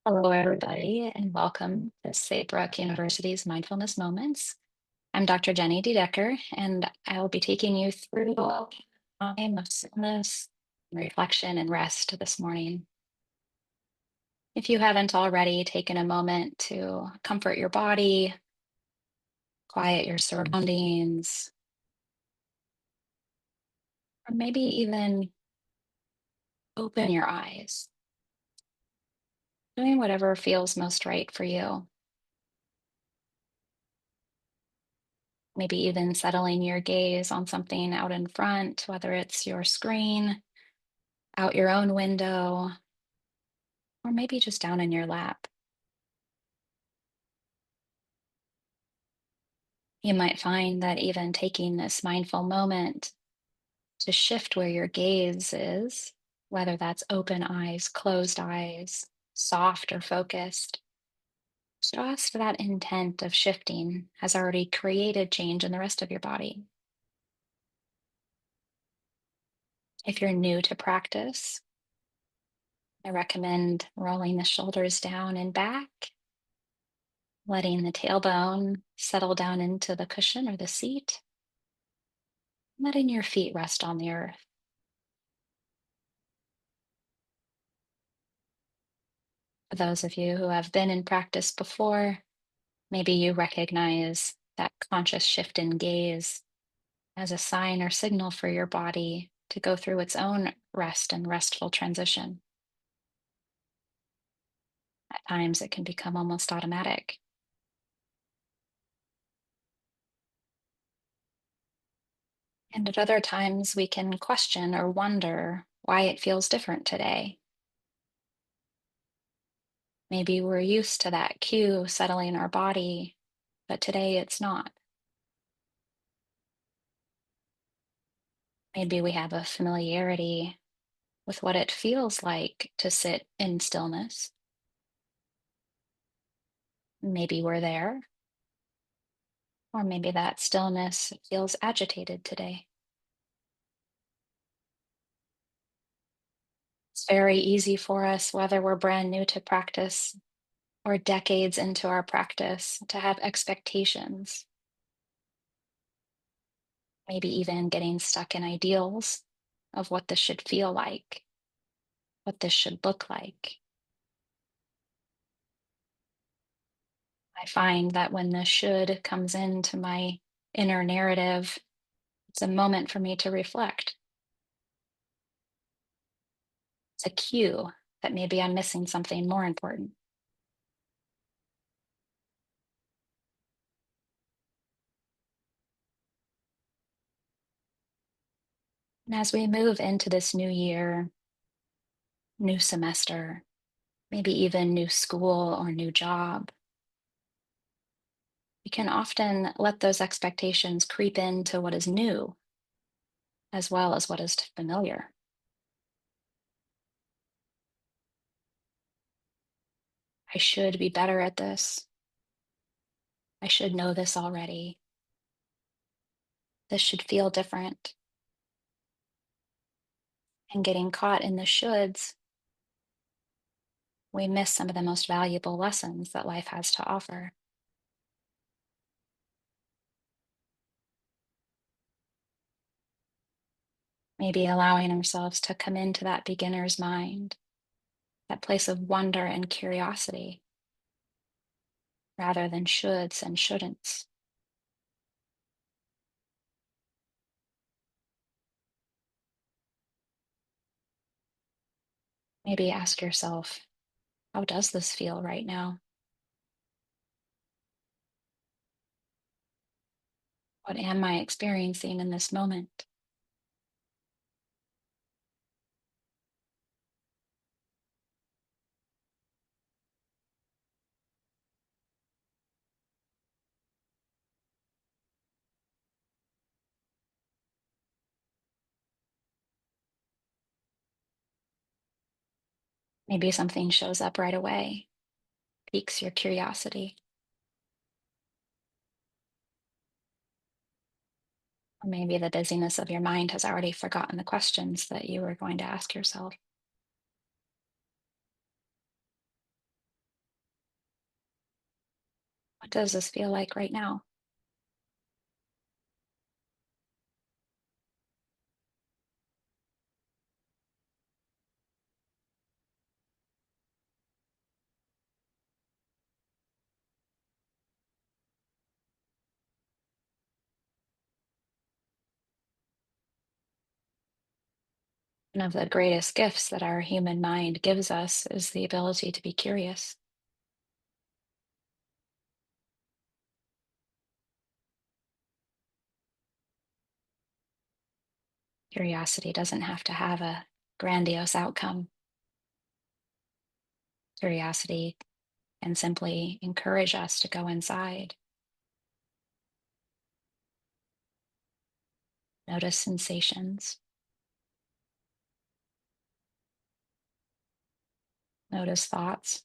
Hello, everybody, and welcome to Saybrook University's Mindfulness Moments. I'm Dr. Jenny DeDecker, and I will be taking you through a time of stillness, reflection, and rest this morning. If you haven't already taken a moment to comfort your body, quiet your surroundings, or maybe even open your eyes, doing whatever feels most right for you. Maybe even settling your gaze on something out in front, whether it's your screen, out your own window, or maybe just down in your lap. You might find that even taking this mindful moment to shift where your gaze is, whether that's open eyes, closed eyes, soft or focused, just that intent of shifting has already created change in the rest of your body. If you're new to practice, I recommend rolling the shoulders down and back, letting the tailbone settle down into the cushion or the seat, letting your feet rest on the earth. For those of you who have been in practice before, maybe you recognize that conscious shift in gaze as a sign or signal for your body to go through its own rest and restful transition. At times, it can become almost automatic. And at other times, we can question or wonder why it feels different today. Maybe we're used to that cue settling our body, but today it's not. Maybe we have a familiarity with what it feels like to sit in stillness. Maybe we're there, or maybe that stillness feels agitated today. It's very easy for us, whether we're brand new to practice or decades into our practice, to have expectations, maybe even getting stuck in ideals of what this should feel like, what this should look like. I find that when the should comes into my inner narrative, it's a moment for me to reflect. It's a cue that maybe I'm missing something more important. And as we move into this new year, new semester, maybe even new school or new job, we can often let those expectations creep into what is new as well as what is familiar. I should be better at this. I should know this already. This should feel different. And getting caught in the shoulds, we miss some of the most valuable lessons that life has to offer. Maybe allowing ourselves to come into that beginner's mind, that place of wonder and curiosity, rather than shoulds and shouldn'ts. Maybe ask yourself, how does this feel right now? What am I experiencing in this moment? Maybe something shows up right away, piques your curiosity. Or maybe the busyness of your mind has already forgotten the questions that you were going to ask yourself. What does this feel like right now? One of the greatest gifts that our human mind gives us is the ability to be curious. Curiosity doesn't have to have a grandiose outcome. Curiosity can simply encourage us to go inside, notice sensations, notice thoughts,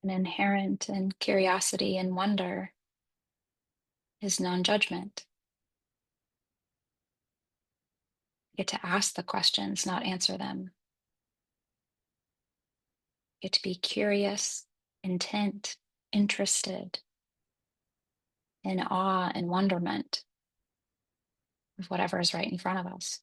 and inherent in curiosity and wonder is non judgment. You get to ask the questions, not answer them. You get to be curious, intent, interested, in awe and wonderment of whatever is right in front of us.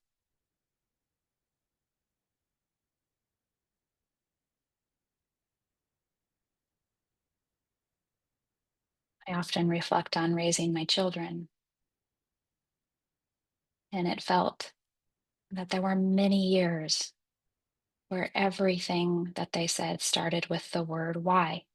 I often reflect on raising my children, and it felt that there were many years where everything that they said started with the word why.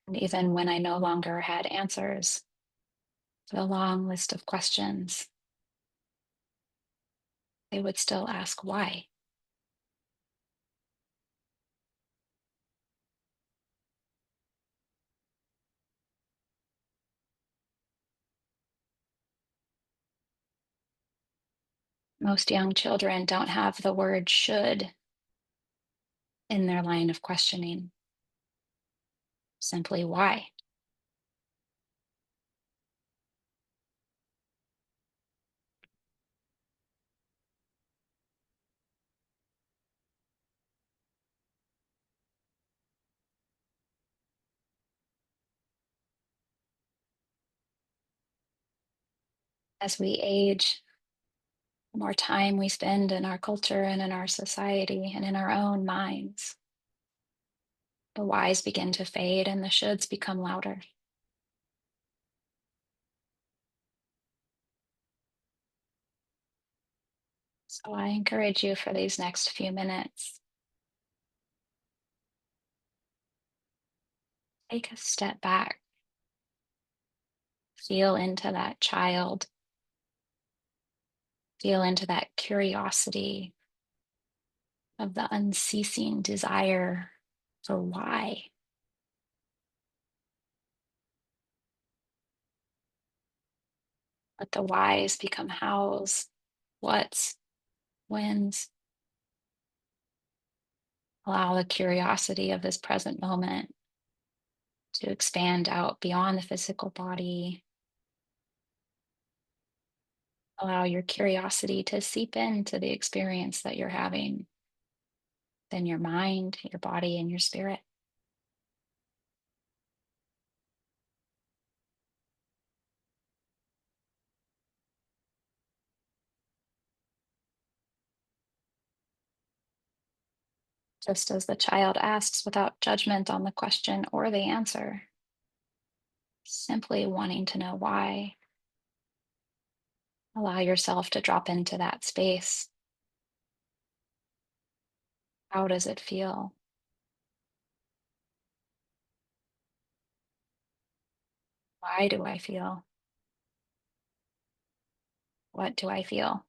And even when I no longer had answers to the long list of questions, they would still ask why. Most young children don't have the word should in their line of questioning, simply why. As we age, the more time we spend in our culture and in our society and in our own minds, the whys begin to fade and the shoulds become louder. So I encourage you for these next few minutes, take a step back, feel into that child, feel into that curiosity of the unceasing desire for why. Let the whys become hows, whats, whens. Allow the curiosity of this present moment to expand out beyond the physical body. Allow your curiosity to seep into the experience that you're having, then your mind, your body, and your spirit. Just as the child asks without judgment on the question or the answer, simply wanting to know why. Allow yourself to drop into that space. How does it feel? Why do I feel? What do I feel?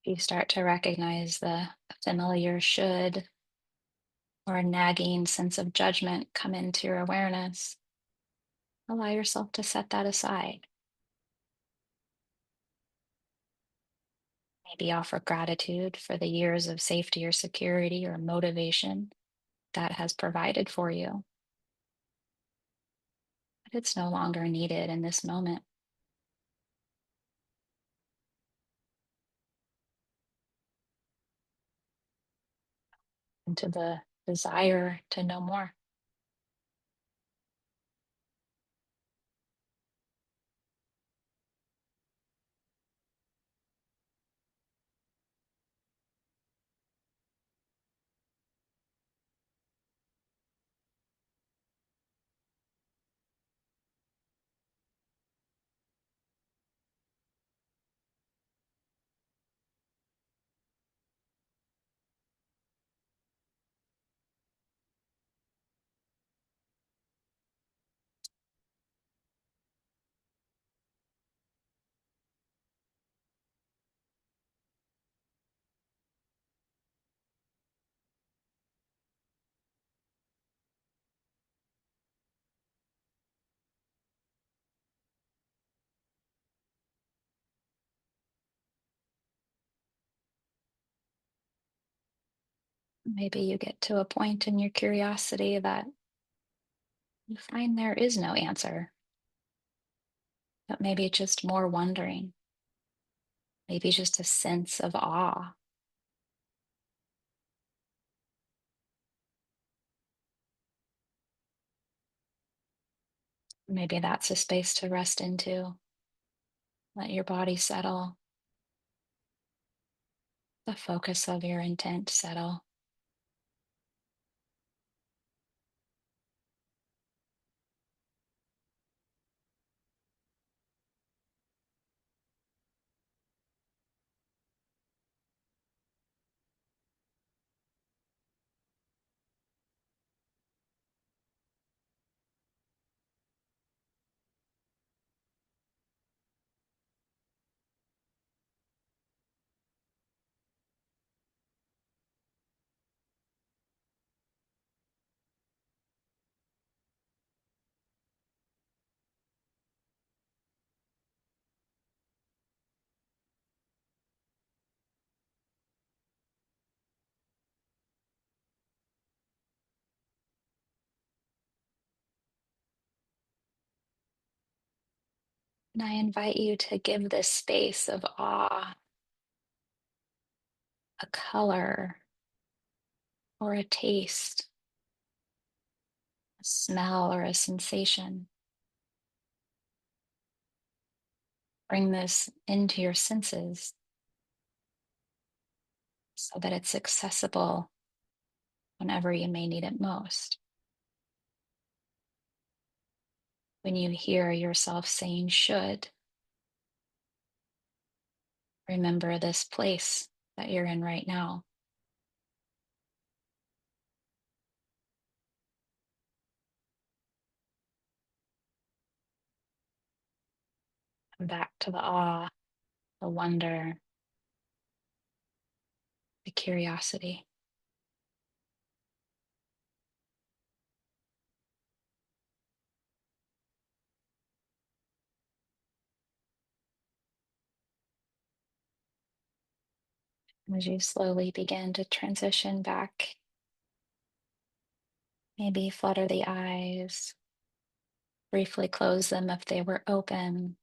You start to recognize the familiar should or nagging sense of judgment come into your awareness, allow yourself to set that aside. Maybe offer gratitude for the years of safety or security or motivation that has provided for you, but it's no longer needed in this moment. Into the desire to know more. Maybe you get to a point in your curiosity that you find there is no answer, but maybe just more wondering, maybe just a sense of awe. Maybe that's a space to rest into. Let your body settle, the focus of your intent settle. And I invite you to give this space of awe a color or a taste, a smell or a sensation. Bring this into your senses so that it's accessible whenever you may need it most. When you hear yourself saying should, remember this place that you're in right now. Come back to the awe, the wonder, the curiosity. As you slowly begin to transition back, maybe flutter the eyes, briefly close them if they were open,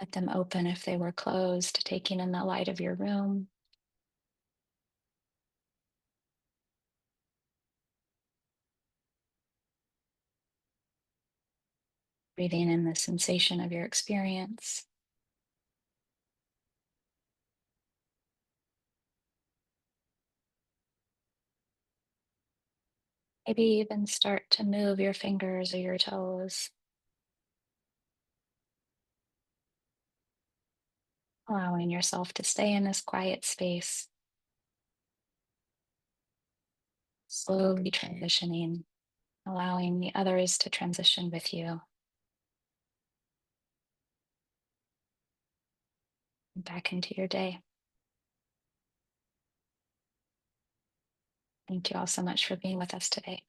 let them open if they were closed, taking in the light of your room. Breathing in the sensation of your experience. Maybe even start to move your fingers or your toes, allowing yourself to stay in this quiet space, slowly transitioning, allowing the others to transition with you. back into your day. Thank you all so much for being with us today.